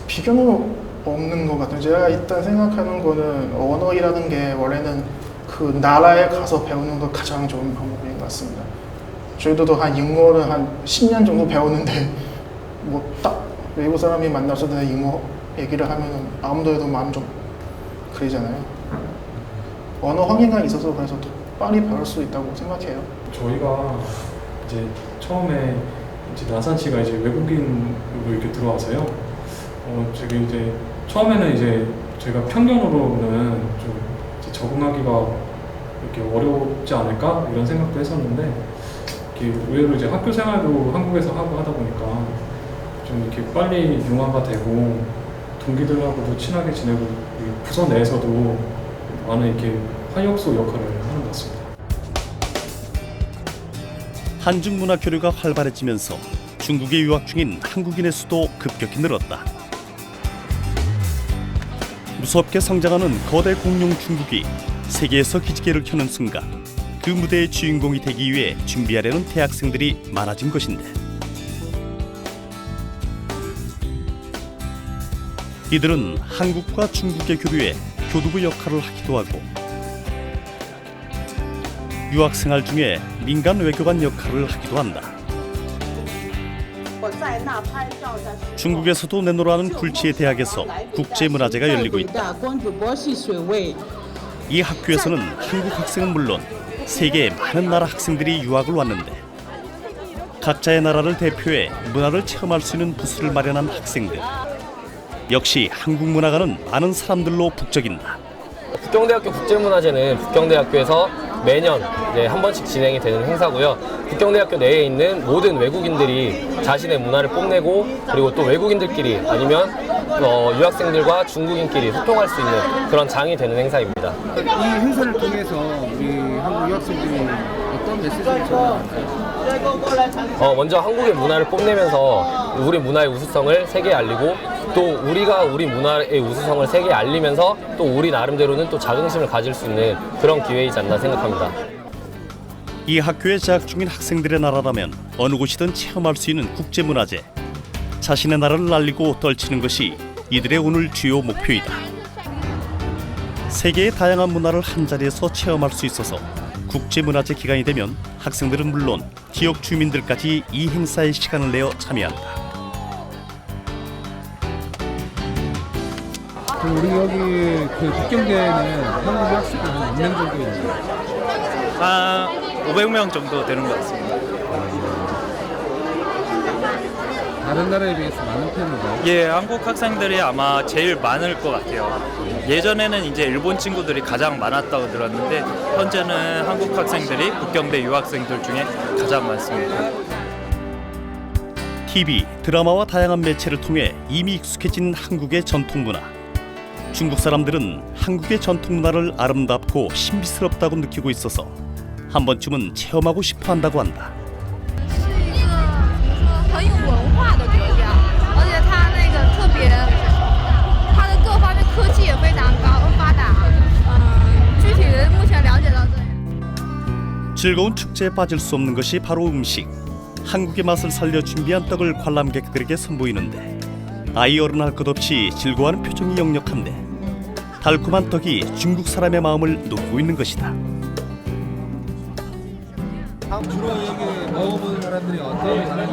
비교는 없는 것 같아요. 제가 일단 생각하는 거는 언어이라는 게 원래는 그 나라에 가서 배우는 거 가장 좋은 방법인 것 같습니다. 저희도 한 영어를 한 10년 정도 배웠는데 뭐 딱 외국 사람이 만났을 때 영어 얘기를 하면 아무데도 마음 좀 그러잖아요. 언어 환경이 있어서 그래서 더 빨리 배울 수 있다고 생각해요. 저희가 이제 처음에 이제 나산 씨가 이제 외국인으로 이렇게 들어와서요. 제가 이제 처음에는 이제 제가 편견으로는 좀 이제 적응하기가 이렇게 어렵지 않을까 이런 생각도 했었는데 이렇게 의외로 이제 학교 생활도 한국에서 하고 하다 보니까 좀 이렇게 빨리 융화가 되고 동기들하고도 친하게 지내고 부서 내에서도 많은 이렇게 활력소 역할을 하는 것 같습니다. 한중 문화 교류가 활발해지면서 중국에 유학 중인 한국인의 수도 급격히 늘었다. 무섭게 성장하는 거대 공룡 중국이 세계에서 기지개를 켜는 순간 그 무대의 주인공이 되기 위해 준비하려는 대학생들이 많아진 것인데 이들은 한국과 중국의 교류에 교두부 역할을 하기도 하고 유학생활 중에 민간 외교관 역할을 하기도 한다. 중국에서도 내노라는 굴지의 대학에서 국제문화제가 열리고 있다. 이 학교에서는 한국 학생은 물론 세계의 많은 나라 학생들이 유학을 왔는데 각자의 나라를 대표해 문화를 체험할 수 있는 부스를 마련한 학생들. 역시 한국 문화가는 많은 사람들로 북적인다. 북경대학교 국제문화제는 북경대학교에서 매년 이제 한 번씩 진행이 되는 행사고요. 북경대학교 내에 있는 모든 외국인들이 자신의 문화를 뽐내고 그리고 또 외국인들끼리 아니면 유학생들과 중국인끼리 소통할 수 있는 그런 장이 되는 행사입니다. 이 행사를 통해서 우리 한국 유학생들이 어떤 메시지를 전달할까요? 먼저 한국의 문화를 뽐내면서 우리 문화의 우수성을 세계에 알리고 또 우리가 우리 문화의 우수성을 세계에 알리면서 또 우리 나름대로는 또 자긍심을 가질 수 있는 그런 기회이지 않나 생각합니다. 이 학교에 재학 중인 학생들의 나라라면 어느 곳이든 체험할 수 있는 국제문화제. 자신의 나라를 알리고 떨치는 것이 이들의 오늘 주요 목표이다. 세계의 다양한 문화를 한자리에서 체험할 수 있어서 국제문화제 기간이 되면 학생들은 물론 지역 주민들까지 이 행사에 시간을 내어 참여한다. 우리 여기 그 북경대에는 한국 유학생이 몇 명 정도 있나요? 한 500명 정도 되는 것 같습니다. 다른 나라에 비해서 많은 편인가요? 예, 한국 학생들이 아마 제일 많을 것 같아요. 예전에는 이제 일본 친구들이 가장 많았다고 들었는데 현재는 한국 학생들이 북경대 유학생들 중에 가장 많습니다. TV, 드라마와 다양한 매체를 통해 이미 익숙해진 한국의 전통 문화. 중국 사람들은 한국의 전통 문화를 아름답고 신비스럽다고 느끼고 있어서 한 번쯤은 체험하고 싶어 한다고 한다. 很有文化的国家，而且它那个特别，它的各方面科技也非常发达。具体的目前了解到这里。 즐거운 축제에 빠질 수 없는 것이 바로 음식. 한국의 맛을 살려 준비한 떡을 관람객들에게 선보이는데 아이 어른 할 것 없이 즐거워하는 표정이 역력한데 달콤한 떡이 중국 사람의 마음을 녹이고 있는 것이다. 주로 여기 먹어보는 사람들이 어떤 사람이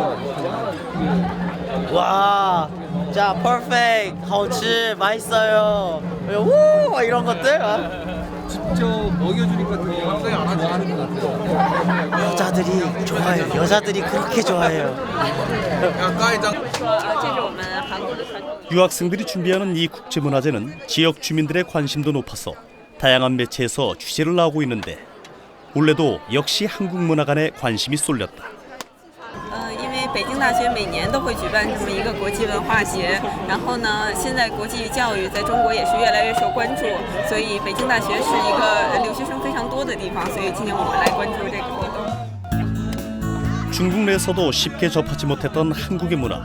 와, 자, 퍼펙트, 好吃, 맛있어요. 우, 이런 것들. 직접 먹여주니까 되게 좋아하는 것 같아요. 여자들이 좋아해요. 여자들이 그렇게 좋아해요. 유학생들이 준비하는 이 국제문화제는 지역 주민들의 관심도 높아서 다양한 매체에서 취재를 나오고 있는데 올해도 역시 한국 문화관에 관심이 쏠렸다. 因为北京大学每年都会举办这么一个国际文化节，然后呢，现在国际教育在中国也是越来越受关注，所以北京大学是一个留学生非常多的地方，所以今年我们来关注这个活动。 중국 내에서도 쉽게 접하지 못했던 한국의 문화.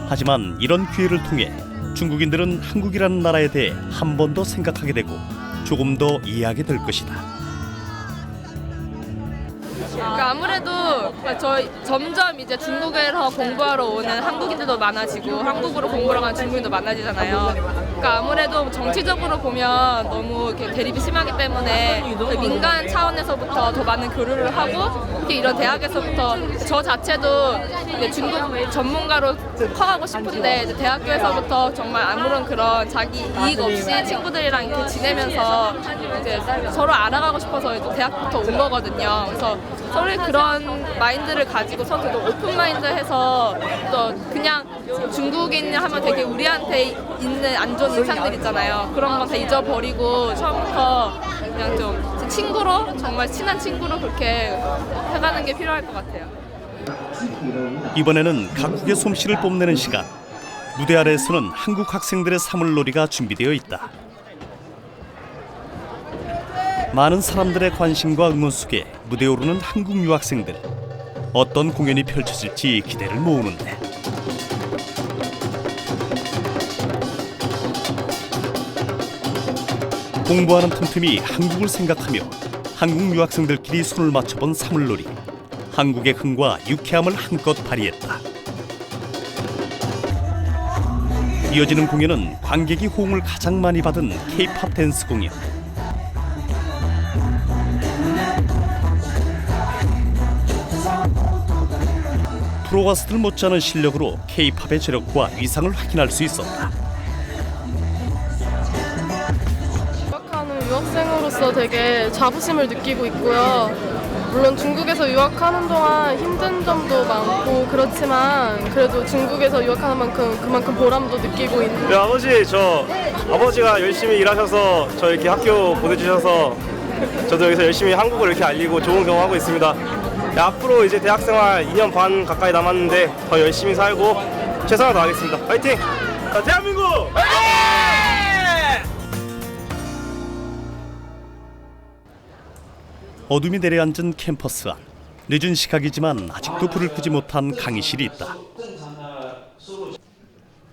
하지만 이런 기회를 통해 중국인들은 한국이라는 나라에 대해 한 번 더 생각하게 되고 조금 더 이해하게 될 것이다. 그러니까 아무래도 저희 점점 이제 중국에서 공부하러 오는 한국인들도 많아지고 한국으로 공부하러 가는 중국인도 많아지잖아요. 그러니까 아무래도 정치적으로 보면 너무 이렇게 대립이 심하기 때문에 민간 차원에서부터 더 많은 교류를 하고 특히 이런 대학에서부터 저 자체도 이제 중국 전문가로 커가고 싶은데 이제 대학교에서부터 정말 아무런 그런 자기 이익 없이 친구들이랑 이렇게 지내면서 이제 서로 알아가고 싶어서 이제 대학부터 온 거거든요. 그래서 서로 그런 마인드를 가지고 서로 되게 오픈 마인드 해서 또 그냥 중국인 하면 되게 우리한테 있는 안 좋은 인상들 있잖아요. 그런 건 다 잊어버리고 처음부터 그냥 좀 친구로 정말 친한 친구로 그렇게 해가는 게 필요할 것 같아요. 이번에는 각국의 솜씨를 뽐내는 시간. 무대 아래에서는 한국 학생들의 사물놀이가 준비되어 있다. 많은 사람들의 관심과 응원 속에 무대에 오르는 한국 유학생들. 어떤 공연이 펼쳐질지 기대를 모으는데. 공부하는 틈틈이 한국을 생각하며 한국 유학생들끼리 손을 맞춰본 사물놀이. 한국의 흥과 유쾌함을 한껏 발휘했다. 이어지는 공연은 관객이 호응을 가장 많이 받은 K-팝 댄스 공연. 프로가수들 못지않은 실력으로 K-팝의 저력과 위상을 확인할 수 있었다. 유학하는 유학생으로서 되게 자부심을 느끼고 있고요. 물론 중국에서 유학하는 동안 힘든 점도 많고 그렇지만 그래도 중국에서 유학하는 만큼 그만큼 보람도 느끼고 있는. 네, 아버지가 열심히 일하셔서 저 이렇게 학교 보내주셔서 저도 여기서 열심히 한국을 이렇게 알리고 좋은 경험하고 있습니다. 네, 앞으로 이제 대학생활 2년 반 가까이 남았는데 더 열심히 살고 최선을 다하겠습니다. 화이팅! 자, 대한민국! 어둠이 내려앉은 캠퍼스 안. 늦은 시각이지만 아직도 불을 끄지 못한 강의실이 있다.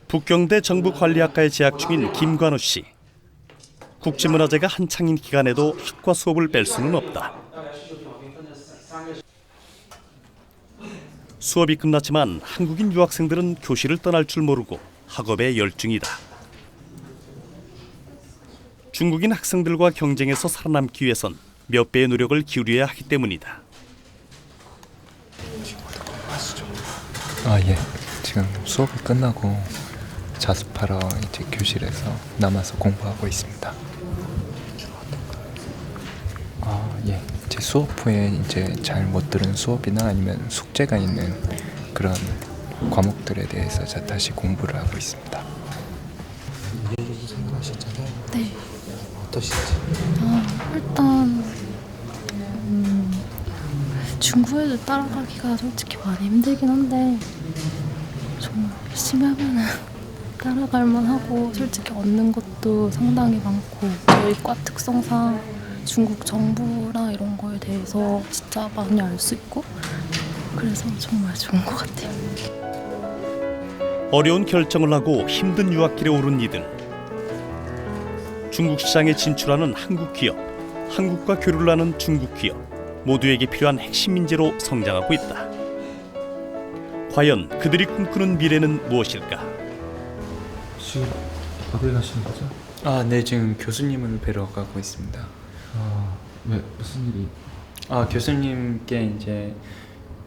북경대 정부관리학과에 재학 중인 김관우 씨. 국제문화제가 한창인 기간에도 학과 수업을 뺄 수는 없다. 수업이 끝났지만 한국인 유학생들은 교실을 떠날 줄 모르고 학업에 열중이다. 중국인 학생들과 경쟁에서 살아남기 위해선 몇 배의 노력을 기울여야 하기 때문이다. 예. 지금 수업이 끝나고 자습하러 이제 교실에서 남아서 공부하고 있습니다. 예. 제 수업 후에 이제 잘 못 들은 수업이나 아니면 숙제가 있는 그런 과목들에 대해서 다시 공부를 하고 있습니다. 외국어 생각하셨잖아요. 네. 어떠신지? 일단 중국 애들 따라가기가 솔직히 많이 힘들긴 한데 정말 열심히 하면은 따라갈 만하고 솔직히 얻는 것도 상당히 많고 저희 과 특성상 중국 정부나 이런 거에 대해서 진짜 많이 알 수 있고 그래서 정말 좋은 것 같아요. 어려운 결정을 하고 힘든 유학길에 오른 이들. 중국 시장에 진출하는 한국 기업, 한국과 교류를 하는 중국 기업, 모두에게 필요한 핵심 인재로 성장하고 있다. 과연 그들이 꿈꾸는 미래는 무엇일까? 지금 어디 가시는 거죠? 아, 네, 지금 교수님을 뵈러 가고 있습니다. 왜 무슨 일이? 교수님께 이제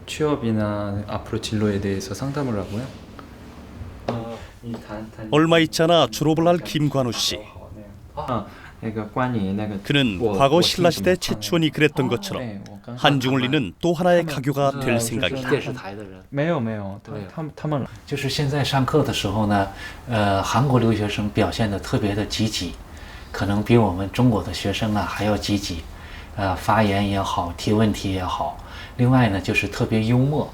취업이나 앞으로 진로에 대해서 상담을 하고요. 얼마 있지 않아 졸업을 할 김관우 씨. 그는 과거 신라시대 최추원이 그랬던 것처럼 한중을 잇는 또 하나의 가교가 될 생각이다. 没有没有，他们就是现在上课的时候呢，韩国留学生表现得特别的积极，可能比我们中国的学生啊还要积极，发言也好，提问题也好。另外呢，就是特别幽默，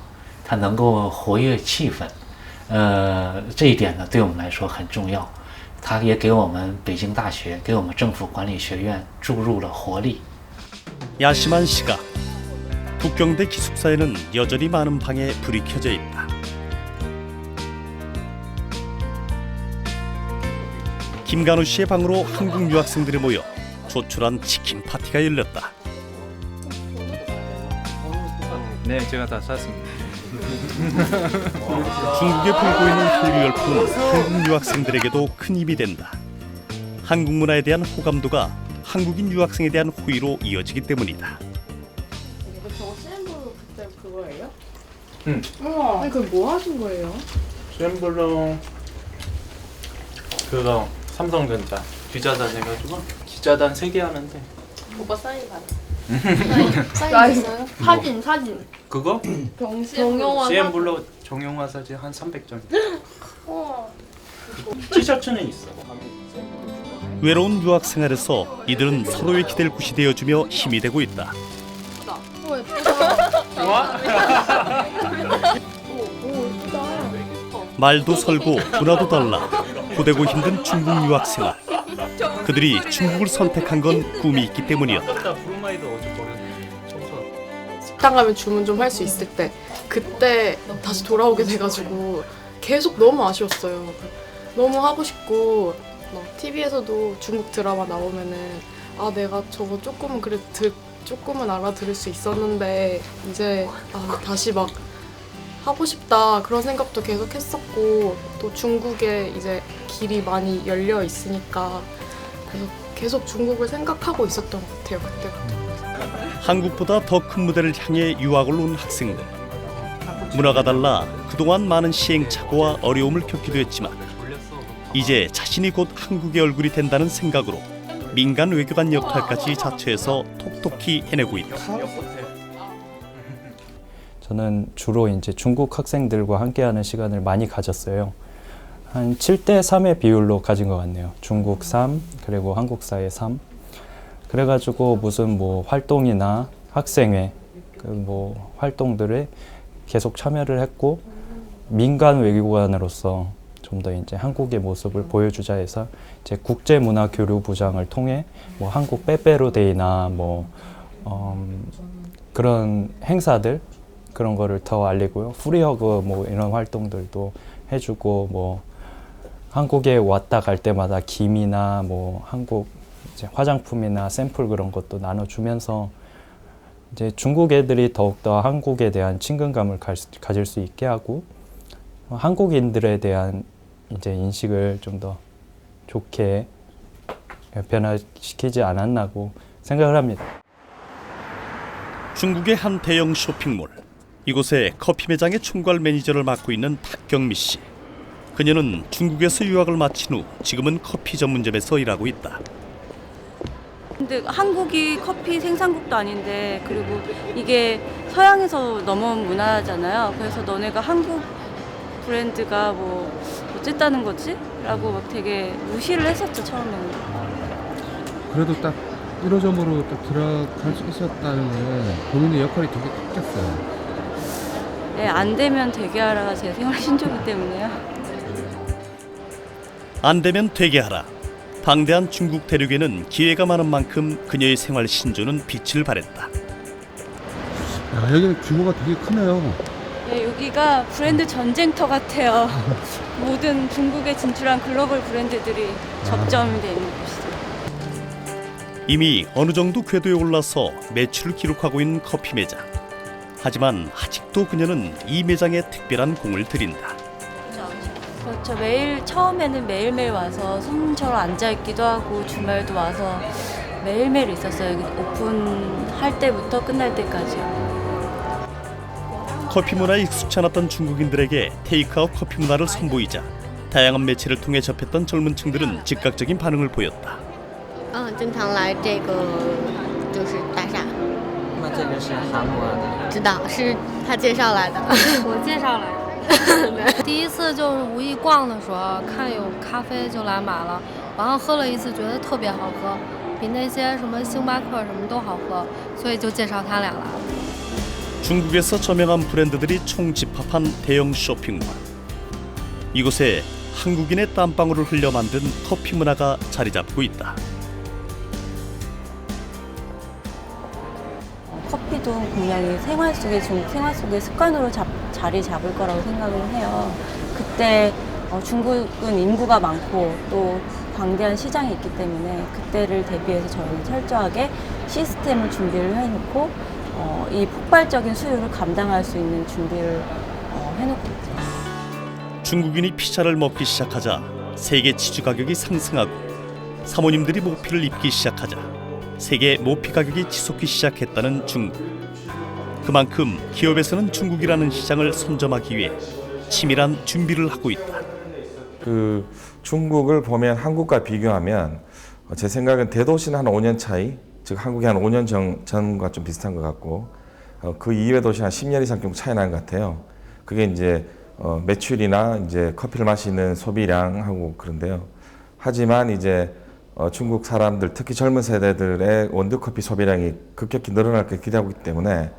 他能够活跃气氛，这一点呢对我们来说很重要。他也给我们北京大学，给我们政府管理学院注入了活力。 야심한 시각. 북경대 기숙사에는 여전히 많은 방에 불이 켜져 있다. 김간우 씨의 방으로 한국 유학생들이 모여 조촐한 치킨 파티가 열렸다. 네, 제가 다 샀습니다. 중국에 불고 있는 한류 열풍은 한국 유학생들에게도 큰 힘이 된다. 한국 문화에 대한 호감도가 한국인 유학생에 대한 호의로 이어지기 때문이다. 저거 CN블루 그때 그거예요? 응. 우와. 아니 그럼 뭐 하신 거예요? CN블루 그거 삼성전자 기자단 해가지고 기자단 3개 하는데 오빠 사인 받아. 사인 있어요? 사진. 그거? 정용화 CN블루 정용화 사진 한 300점. 우와. 티셔츠는 있어. 외로운 유학 생활에서 이들은 서로의 기댈 곳이 되어주며 힘이 되고 있다. 오 예쁘다. 좋아? 오 예쁘다. 말도 설고 문화도 달라 고되고 힘든 중국 유학 생활. 그들이 중국을 선택한 건 꿈이 있기 때문이었다. 식당 가면 주문 좀 할 수 있을 때 그때 다시 돌아오게 돼가지고 계속 너무 아쉬웠어요. 너무 하고 싶고 TV에서도 중국 드라마 나오면은 아 내가 저거 조금은 조금은 알아들을 수 있었는데 이제 다시 막 하고 싶다 그런 생각도 계속 했었고 또 중국에 이제 길이 많이 열려 있으니까 그래서 계속 중국을 생각하고 있었던 것 같아요 그때부터. 한국보다 더 큰 무대를 향해 유학을 온 학생들. 문화가 달라 그동안 많은 시행착오와 어려움을 겪기도 했지만 이제 자신이 곧 한국의 얼굴이 된다는 생각으로 민간 외교관 역할까지 자처해서 톡톡히 해내고 있다. 저는 주로 이제 중국 학생들과 함께하는 시간을 많이 가졌어요. 한 7대3의 비율로 가진 것 같네요. 중국 3 그리고 한국사의 3. 그래가지고 무슨 뭐 활동이나 학생회 뭐 활동들에 계속 참여를 했고 민간 외교관으로서 좀 더 이제 한국의 모습을 보여주자 해서 이제 국제문화교류부장을 통해 뭐 한국 빼빼로데이나 뭐 그런 행사들 그런 거를 더 알리고요. 프리허그 뭐 이런 활동들도 해주고 뭐 한국에 왔다 갈 때마다 김이나 뭐 한국 이제 화장품이나 샘플 그런 것도 나눠주면서 이제 중국 애들이 더욱더 한국에 대한 친근감을 가질 수 있게 하고 한국인들에 대한 이제 인식을 좀 더 좋게 변화시키지 않았나고 생각을 합니다. 중국의 한 대형 쇼핑몰. 이곳에 커피 매장의 총괄 매니저를 맡고 있는 박경미 씨. 그녀는 중국에서 유학을 마친 후 지금은 커피 전문점에서 일하고 있다. 근데 한국이 커피 생산국도 아닌데 그리고 이게 서양에서 넘어온 문화잖아요. 그래서 너네가 한국 브랜드가 뭐 어쨌다는 거지? 라고 막 되게 무시를 했었죠, 처음에는. 그래도 딱 1호점으로 딱 들어갈 수 있었다는 건 본인의 역할이 되게 컸겠어요. 네, 안 되면 되게 하라가 제 생활 신조이기 때문에요. 안 되면 되게 하라. 방대한 중국 대륙에는 기회가 많은 만큼 그녀의 생활 신조는 빛을 발했다. 야, 여기는 규모가 되게 크네요. 네, 여기가 브랜드 전쟁터 같아요. 모든 중국에 진출한 글로벌 브랜드들이 접점이 되어 있는 곳이죠. 이미 어느 정도 궤도에 올라서 매출을 기록하고 있는 커피 매장. 하지만 아직도 그녀는 이 매장에 특별한 공을 들인다. 그렇죠. 매일 처음에는 매일매일 와서 손님처럼 앉아있기도 하고 주말도 와서 매일매일 있었어요. 여기 오픈할 때부터 끝날 때까지요. 커피 문화에 익숙치 않았던 중국인들에게 테이크아웃 커피 문화를 선보이자 다양한 매체를 통해 접했던 젊은 층들은 즉각적인 반응을 보였다. 经常来这个就是大厦。那这个是韩国的？知道，是他介绍来的。我介绍来的。第一次就是无意逛的时候，看有咖啡就来买了，然后喝了一次，觉得特别好喝，比那些什么星巴克什么都好喝，所以就介绍他俩来了。 중국에서 저명한 브랜드들이 총집합한 대형 쇼핑몰. 이곳에 한국인의 땀방울을 흘려 만든 커피 문화가 자리 잡고 있다. 커피도 분명히 중국 생활 속의 습관으로 자리 잡을 거라고 생각을 해요. 그때 중국은 인구가 많고 또 광대한 시장이 있기 때문에 그때를 대비해서 저희는 철저하게 시스템을 준비를 해놓고 이 폭발적인 수요를 감당할 수 있는 준비를 해놓고 있죠. 중국인이 피자를 먹기 시작하자 세계 치즈 가격이 상승하고 사모님들이 모피를 입기 시작하자 세계 모피 가격이 치솟기 시작했다는 중국. 그만큼 기업에서는 중국이라는 시장을 선점하기 위해 치밀한 준비를 하고 있다. 그 중국을 보면 한국과 비교하면 제 생각엔 대도시는 한 5년 차이, 즉 한국이 한 5년 전과 좀 비슷한 것 같고 그 이외 도시 한 10년 이상 정도 차이 나는 것 같아요. 그게 이제 매출이나 이제 커피를 마시는 소비량하고 그런데요. 하지만 이제 중국 사람들, 특히 젊은 세대들의 원두커피 소비량이 급격히 늘어날 걸 기대하고 있기 때문에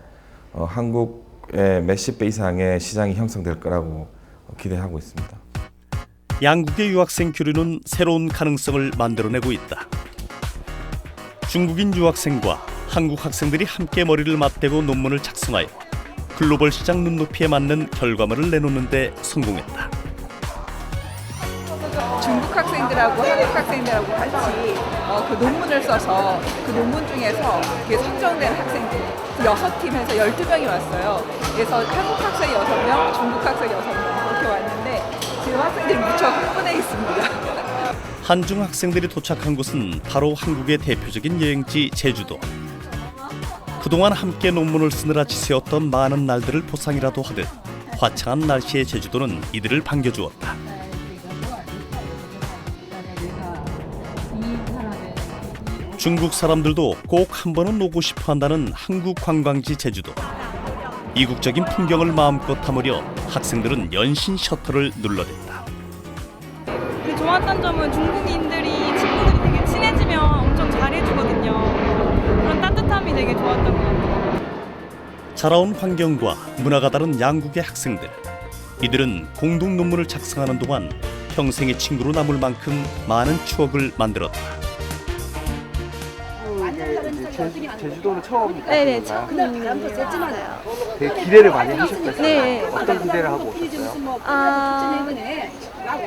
한국의 몇십 배 이상의 시장이 형성될 거라고 기대하고 있습니다. 양국의 유학생 교류는 새로운 가능성을 만들어내고 있다. 중국인 유학생과 한국 학생들이 함께 머리를 맞대고 논문을 작성하여 글로벌 시장 눈높이에 맞는 결과물을 내놓는 데 성공했다. 중국 학생들하고 한국 학생들하고 같이 그 논문을 써서 그 논문 중에서 선정된 학생들 6팀에서 12명이 왔어요. 그래서 한국 학생 6명, 중국 학생 6명 그렇게 왔는데 지금 학생들이 무척 흥분해 있습니다. 한중 학생들이 도착한 곳은 바로 한국의 대표적인 여행지 제주도. 그동안 함께 논문을 쓰느라 지새웠던 많은 날들을 보상이라도 하듯 화창한 날씨의 제주도는 이들을 반겨주었다. 중국 사람들도 꼭 한 번은 오고 싶어 한다는 한국 관광지 제주도. 이국적인 풍경을 마음껏 담으려 학생들은 연신 셔터를 눌러댔다. 그 좋았던 점은 중국인들이 친구들이 되게 친해지면 엄청 잘해주거든요. 그런 따뜻함이 되게 좋았던 것 같아요. 자라온 환경과 문화가 다른 양국의 학생들. 이들은 공동 논문을 작성하는 동안 평생의 친구로 남을 만큼 많은 추억을 만들었다. 제주도는 처음 네네, 처음이에요. 처음. 되게 기대를 많이 하셨겠어요. 네. 어떤 기대를 하고 오셨어요?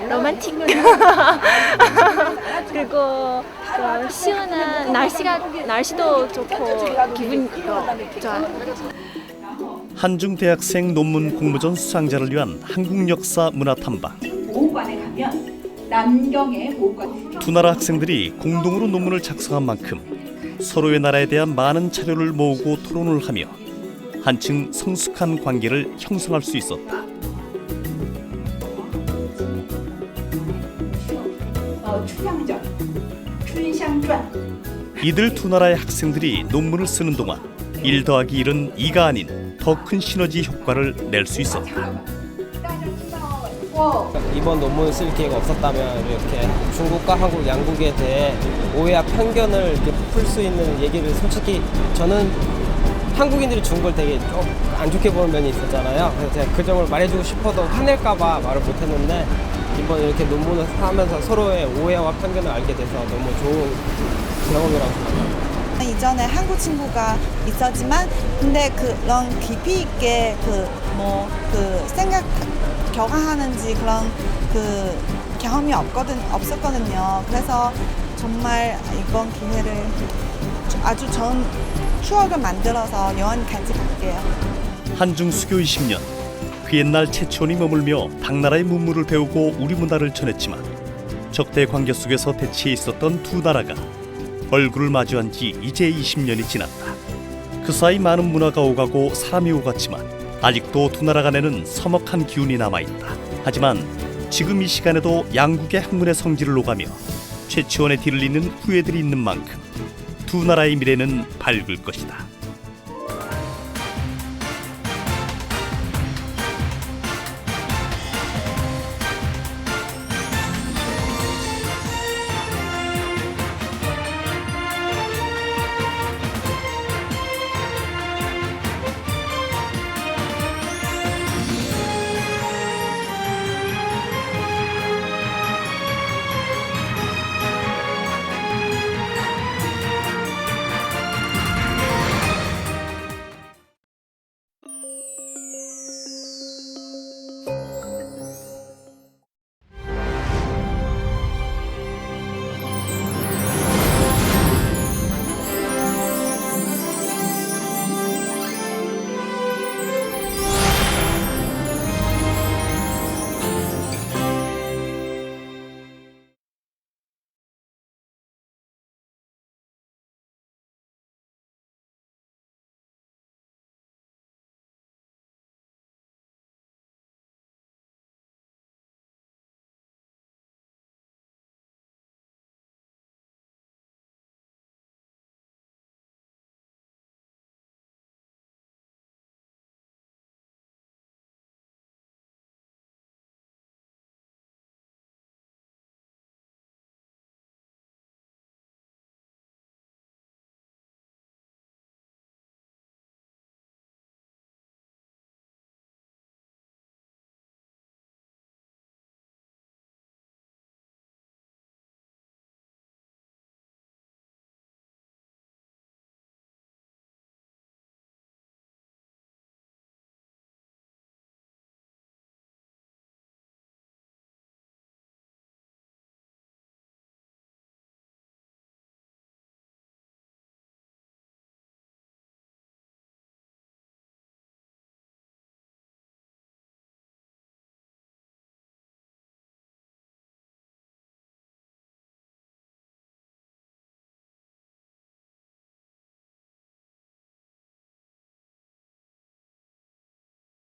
로맨틱. 그리고 시원한 날씨도 좋고 기분이 좋아요. 한중 대학생 논문 공모전 수상자를 위한 한국 역사 문화 탐방. 보호관에 가면 남경의 보호관. 두 나라 학생들이 공동으로 논문을 작성한 만큼 서로의 나라에 대한 많은 자료를 모으고 토론을 하며 한층 성숙한 관계를 형성할 수 있었다. 이들 두 나라의 학생들이 논문을 쓰는 동안 1 더하기 1은 2가 아닌 더 큰 시너지 효과를 낼 수 있었다. 이번 논문을 쓸 기회가 없었다면 이렇게 중국과 한국 양국에 대해 오해와 편견을 이렇게 풀 수 있는 얘기를 솔직히 저는 한국인들이 중국을 되게 좀 안 좋게 보는 면이 있었잖아요. 그래서 제가 그 점을 말해주고 싶어도 화낼까봐 말을 못했는데 이번 이렇게 논문을 하면서 서로의 오해와 편견을 알게 돼서 너무 좋은 경험이라고 생각합니다. 이전에 한국 친구가 있었지만 근데 그런 깊이 있게 생각 교감하는지 그런 경험이 없었거든요. 그래서 정말 이번 기회를 아주 좋은 추억을 만들어서 영원히 간직할게요. 한중 수교 20년, 그 옛날 채치원이 머물며 당나라의 문물을 배우고 우리 문화를 전했지만 적대 관계 속에서 대치해 있었던 두 나라가 얼굴을 마주한 지 이제 20년이 지났다. 그 사이 많은 문화가 오가고 사람이 오갔지만 아직도 두 나라 간에는 서먹한 기운이 남아있다. 하지만 지금 이 시간에도 양국의 학문의 성질을 오가며 최치원의 뒤를 잇는 후예들이 있는 만큼 두 나라의 미래는 밝을 것이다.